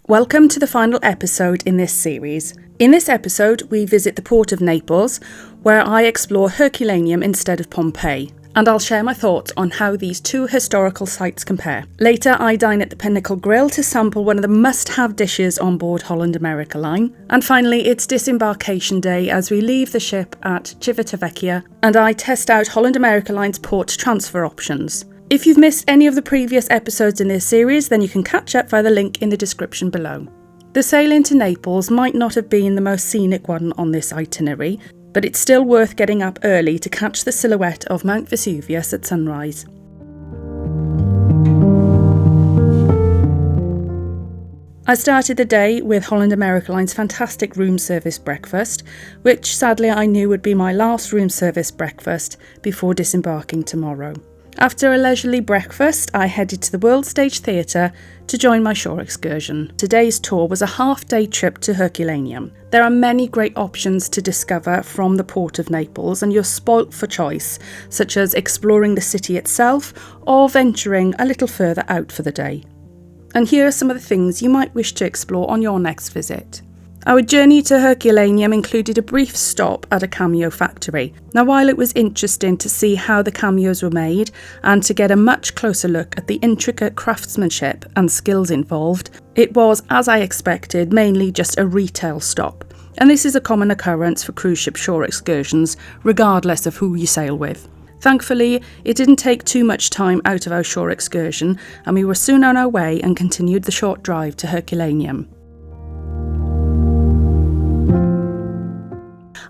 Welcome to the final episode in this series. In this episode, we visit the port of Naples, where I explore Herculaneum instead of Pompeii, and I'll share my thoughts on how these two historical sites compare. Later, I dine at the Pinnacle Grill to sample one of the must-have dishes on board Holland America Line. And finally, it's disembarkation day as we leave the ship at Civitavecchia, and I test out Holland America Line's port transfer options. If you've missed any of the previous episodes in this series, then you can catch up via the link in the description below. The sail into Naples might not have been the most scenic one on this itinerary, but it's still worth getting up early to catch the silhouette of Mount Vesuvius at sunrise. I started the day with Holland America Line's fantastic room service breakfast, which sadly I knew would be my last room service breakfast before disembarking tomorrow. After a leisurely breakfast, I headed to the World Stage Theatre to join my shore excursion. Today's tour was a half-day trip to Herculaneum. There are many great options to discover from the port of Naples, and you're spoilt for choice, such as exploring the city itself or venturing a little further out for the day. And here are some of the things you might wish to explore on your next visit. Our journey to Herculaneum included a brief stop at a cameo factory. Now, while it was interesting to see how the cameos were made and to get a much closer look at the intricate craftsmanship and skills involved, it was, as I expected, mainly just a retail stop. And this is a common occurrence for cruise ship shore excursions, regardless of who you sail with. Thankfully, it didn't take too much time out of our shore excursion, and we were soon on our way and continued the short drive to Herculaneum.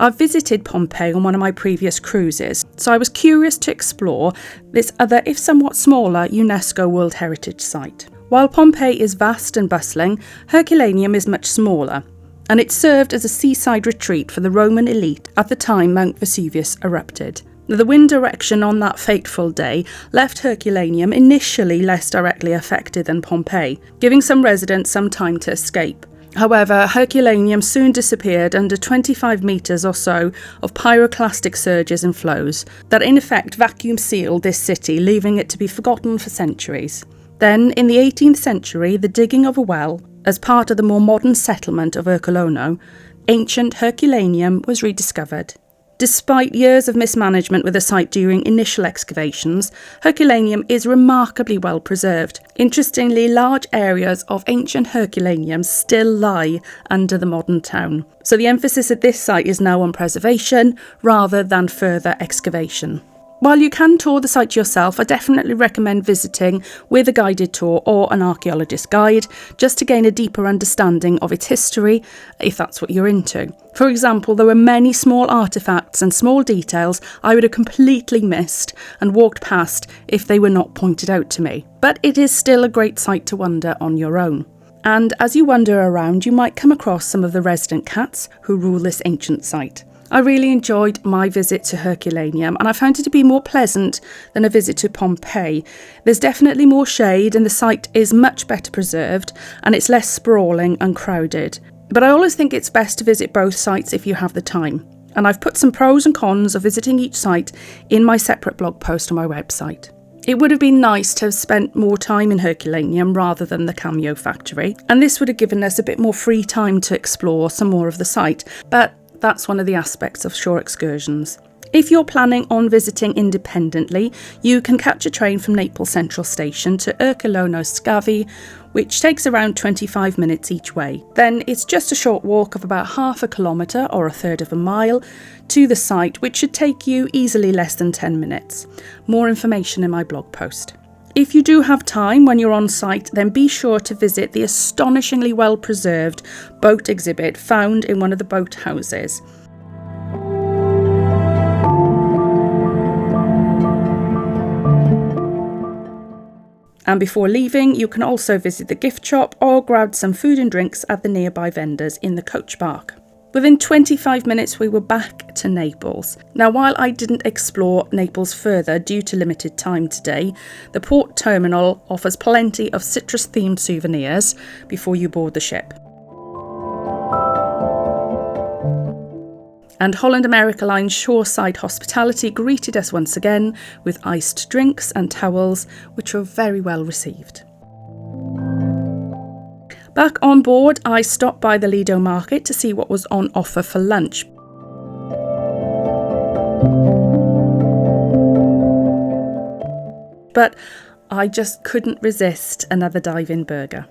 I've visited Pompeii on one of my previous cruises, so I was curious to explore this other, if somewhat smaller, UNESCO World Heritage Site. While Pompeii is vast and bustling, Herculaneum is much smaller, and it served as a seaside retreat for the Roman elite at the time Mount Vesuvius erupted. The wind direction on that fateful day left Herculaneum initially less directly affected than Pompeii, giving some residents some time to escape. However, Herculaneum soon disappeared under 25 metres or so of pyroclastic surges and flows that in effect vacuum sealed this city, leaving it to be forgotten for centuries. Then, in the 18th century, the digging of a well, as part of the more modern settlement of Herculaneum, ancient Herculaneum was rediscovered. Despite years of mismanagement with the site during initial excavations, Herculaneum is remarkably well preserved. Interestingly, large areas of ancient Herculaneum still lie under the modern town. So the emphasis at this site is now on preservation rather than further excavation. While you can tour the site yourself, I definitely recommend visiting with a guided tour or an archaeologist guide, just to gain a deeper understanding of its history, if that's what you're into. For example, there were many small artefacts and small details I would have completely missed and walked past if they were not pointed out to me. But it is still a great site to wander on your own. And as you wander around, you might come across some of the resident cats who rule this ancient site. I really enjoyed my visit to Herculaneum, and I found it to be more pleasant than a visit to Pompeii. There's definitely more shade and the site is much better preserved and it's less sprawling and crowded. But I always think it's best to visit both sites if you have the time. And I've put some pros and cons of visiting each site in my separate blog post on my website. It would have been nice to have spent more time in Herculaneum rather than the cameo factory, and this would have given us a bit more free time to explore some more of the site, but that's one of the aspects of shore excursions. If you're planning on visiting independently, you can catch a train from Naples Central Station to Herculaneum Scavi, which takes around 25 minutes each way. Then it's just a short walk of about half a kilometre or a third of a mile to the site, which should take you easily less than 10 minutes. More information in my blog post. If you do have time when you're on site, then be sure to visit the astonishingly well-preserved boat exhibit found in one of the boat houses. And before leaving, you can also visit the gift shop or grab some food and drinks at the nearby vendors in the coach park. Within 25 minutes, we were back to Naples. Now, while I didn't explore Naples further due to limited time today, the port terminal offers plenty of citrus-themed souvenirs before you board the ship. And Holland America Line shoreside hospitality greeted us once again with iced drinks and towels, which were very well received. Back on board, I stopped by the Lido market to see what was on offer for lunch. But I just couldn't resist another dive-in burger.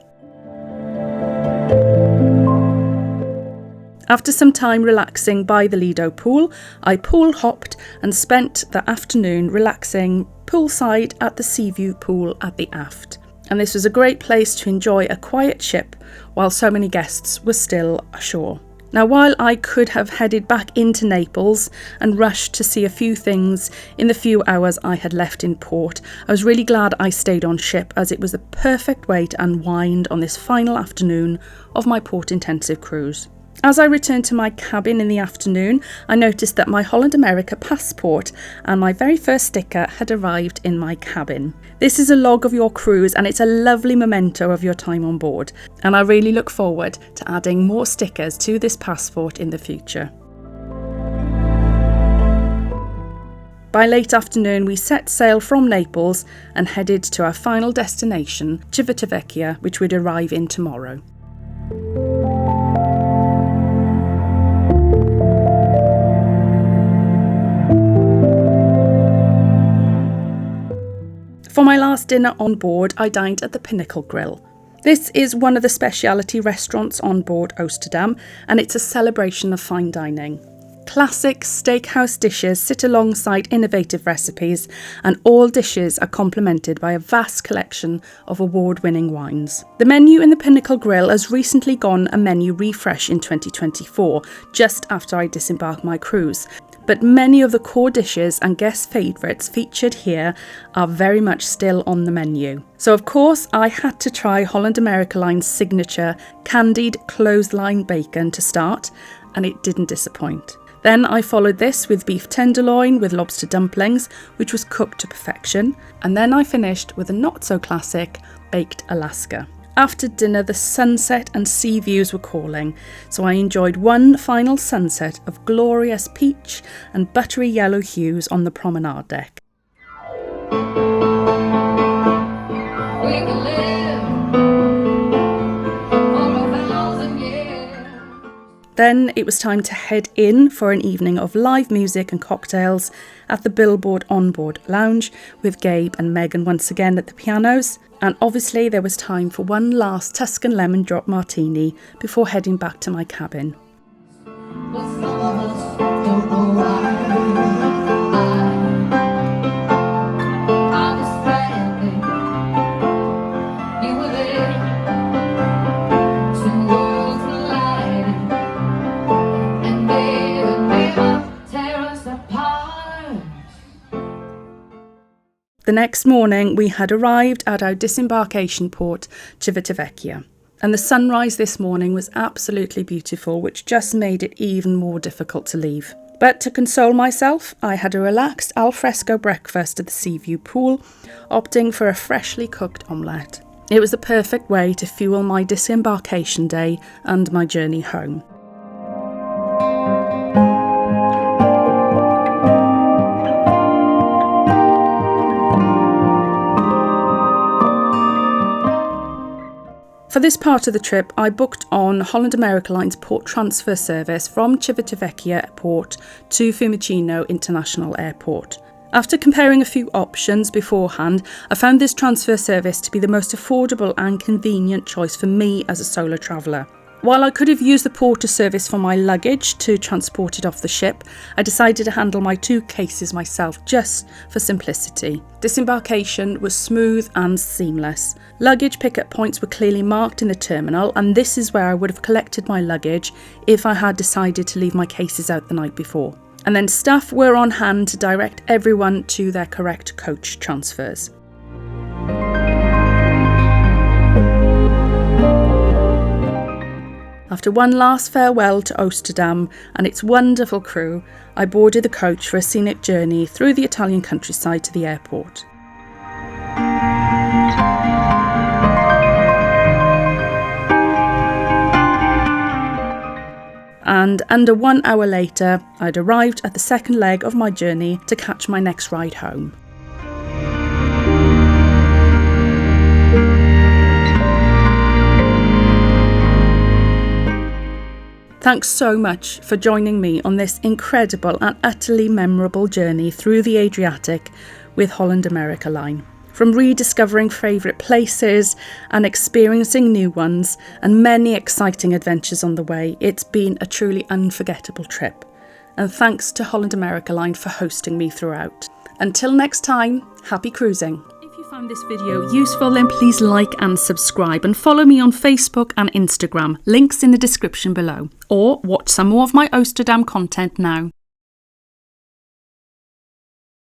After some time relaxing by the Lido pool, I pool hopped and spent the afternoon relaxing poolside at the Seaview pool at the aft. And this was a great place to enjoy a quiet ship while so many guests were still ashore. Now, while I could have headed back into Naples and rushed to see a few things in the few hours I had left in port, I was really glad I stayed on ship, as it was the perfect way to unwind on this final afternoon of my port-intensive cruise. As I returned to my cabin in the afternoon, I noticed that my Holland America passport and my very first sticker had arrived in my cabin. This is a log of your cruise, and it's a lovely memento of your time on board, and I really look forward to adding more stickers to this passport in the future. By late afternoon, we set sail from Naples and headed to our final destination, Civitavecchia, which would arrive in tomorrow. For my last dinner on board, I dined at the Pinnacle Grill. This is one of the specialty restaurants on board Oosterdam, and it's a celebration of fine dining. Classic steakhouse dishes sit alongside innovative recipes, and all dishes are complemented by a vast collection of award-winning wines. The menu in the Pinnacle Grill has recently gone a menu refresh in 2024, just after I disembarked my cruise. But many of the core dishes and guest favourites featured here are very much still on the menu. So of course I had to try Holland America Line's signature candied clothesline bacon to start, and it didn't disappoint. Then I followed this with beef tenderloin with lobster dumplings, which was cooked to perfection, and then I finished with a not so classic baked Alaska. After dinner, the sunset and sea views were calling, so I enjoyed one final sunset of glorious peach and buttery yellow hues on the promenade deck. Then it was time to head in for an evening of live music and cocktails at the Billboard Onboard Lounge with Gabe and Megan once again at the pianos. And obviously there was time for one last Tuscan lemon drop martini before heading back to my cabin. The next morning, we had arrived at our disembarkation port, Civitavecchia, and the sunrise this morning was absolutely beautiful, which just made it even more difficult to leave. But to console myself, I had a relaxed alfresco breakfast at the Seaview pool, opting for a freshly cooked omelette. It was the perfect way to fuel my disembarkation day and my journey home. For this part of the trip, I booked on Holland America Line's port transfer service from Civitavecchia Port to Fiumicino International Airport. After comparing a few options beforehand, I found this transfer service to be the most affordable and convenient choice for me as a solo traveller. While I could have used the porter service for my luggage to transport it off the ship, I decided to handle my 2 cases myself just for simplicity. Disembarkation was smooth and seamless. Luggage pickup points were clearly marked in the terminal, and this is where I would have collected my luggage if I had decided to leave my cases out the night before. And then staff were on hand to direct everyone to their correct coach transfers. After one last farewell to Oosterdam and its wonderful crew, I boarded the coach for a scenic journey through the Italian countryside to the airport. and under 1 hour later, I'd arrived at the second leg of my journey to catch my next ride home. Thanks so much for joining me on this incredible and utterly memorable journey through the Adriatic with Holland America Line. From rediscovering favourite places and experiencing new ones, and many exciting adventures on the way, it's been a truly unforgettable trip. And thanks to Holland America Line for hosting me throughout. Until next time, happy cruising. If you found this video useful, then please like and subscribe, and follow me on Facebook and Instagram, links in the description below, or watch some more of my Oosterdam content now.